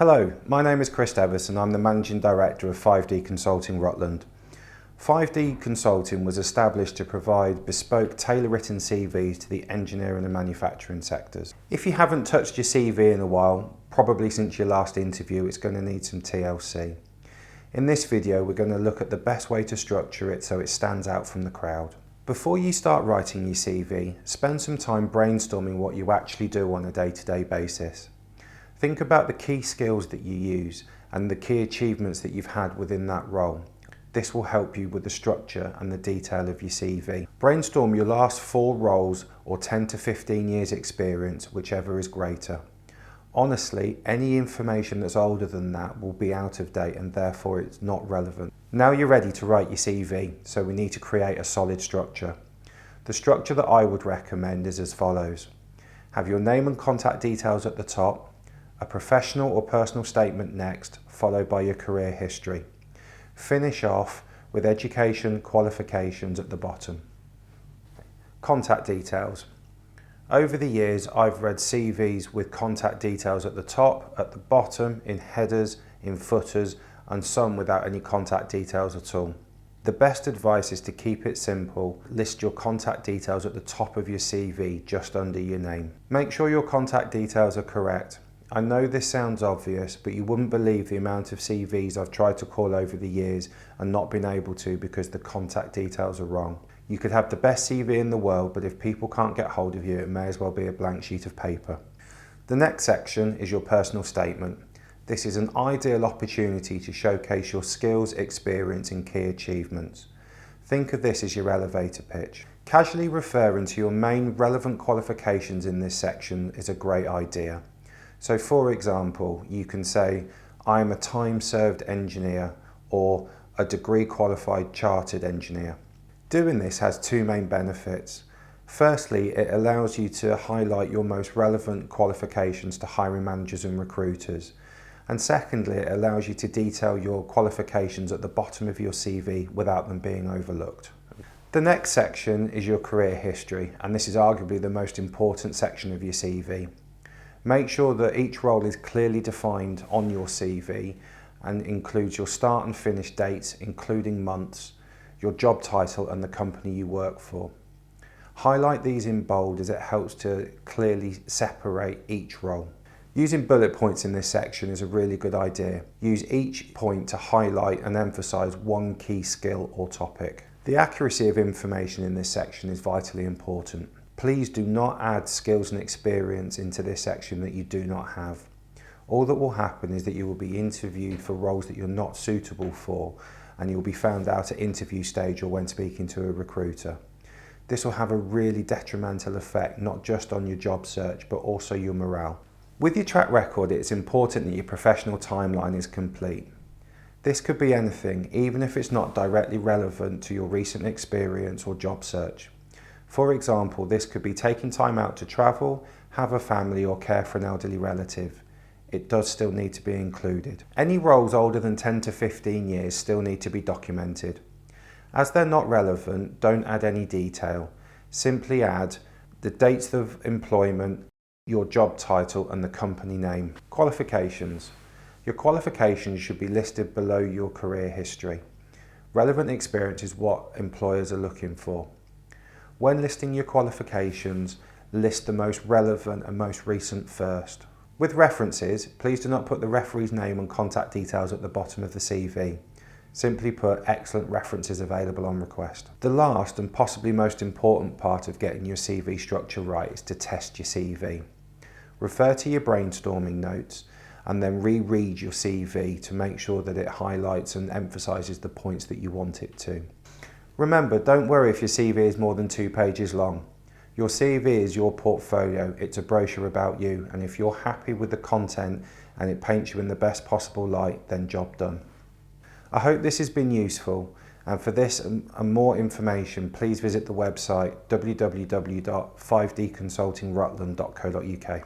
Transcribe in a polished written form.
Hello, my name is Chris Davis and I'm the Managing Director of 5D Consulting Rutland. 5D Consulting was established to provide bespoke, tailor-written CVs to the engineering and manufacturing sectors. If you haven't touched your CV in a while, probably since your last interview, it's going to need some TLC. In this video, we're going to look at the best way to structure it so it stands out from the crowd. Before you start writing your CV, spend some time brainstorming what you actually do on a day-to-day basis. Think about the key skills that you use and the key achievements that you've had within that role. This will help you with the structure and the detail of your CV. Brainstorm your last 4 roles or 10 to 15 years experience, whichever is greater. Honestly, any information that's older than that will be out of date and therefore it's not relevant. Now you're ready to write your CV, so we need to create a solid structure. The structure that I would recommend is as follows. Have your name and contact details at the top, a professional or personal statement next, followed by your career history. Finish off with education qualifications at the bottom. Contact details. Over the years, I've read CVs with contact details at the top, at the bottom, in headers, in footers, and some without any contact details at all. The best advice is to keep it simple. List your contact details at the top of your CV, just under your name. Make sure your contact details are correct. I know this sounds obvious, but you wouldn't believe the amount of CVs I've tried to call over the years and not been able to because the contact details are wrong. You could have the best CV in the world, but if people can't get hold of you, it may as well be a blank sheet of paper. The next section is your personal statement. This is an ideal opportunity to showcase your skills, experience and key achievements. Think of this as your elevator pitch. Casually referring to your main relevant qualifications in this section is a great idea. So for example, you can say, I'm a time-served engineer or a degree qualified chartered engineer. Doing this has 2 main benefits. Firstly, it allows you to highlight your most relevant qualifications to hiring managers and recruiters. And secondly, it allows you to detail your qualifications at the bottom of your CV without them being overlooked. The next section is your career history, and this is arguably the most important section of your CV. Make sure that each role is clearly defined on your CV and includes your start and finish dates, including months, your job title and the company you work for. Highlight these in bold as it helps to clearly separate each role. Using bullet points in this section is a really good idea. Use each point to highlight and emphasize one key skill or topic. The accuracy of information in this section is vitally important. Please do not add skills and experience into this section that you do not have. All that will happen is that you will be interviewed for roles that you're not suitable for, and you'll be found out at interview stage or when speaking to a recruiter. This will have a really detrimental effect, not just on your job search, but also your morale. With your track record, it's important that your professional timeline is complete. This could be anything, even if it's not directly relevant to your recent experience or job search. For example, this could be taking time out to travel, have a family or care for an elderly relative. It does still need to be included. Any roles older than 10 to 15 years still need to be documented. As they're not relevant, don't add any detail. Simply add the dates of employment, your job title and the company name. Qualifications. Your qualifications should be listed below your career history. Relevant experience is what employers are looking for. When listing your qualifications, list the most relevant and most recent first. With references, please do not put the referee's name and contact details at the bottom of the CV. Simply put excellent references available on request. The last and possibly most important part of getting your CV structure right is to test your CV. Refer to your brainstorming notes and then reread your CV to make sure that it highlights and emphasises the points that you want it to. Remember, don't worry if your CV is more than 2 pages long. Your CV is your portfolio, it's a brochure about you, and if you're happy with the content and it paints you in the best possible light, then job done. I hope this has been useful, and for this and more information, please visit the website www.5dconsultingrutland.co.uk.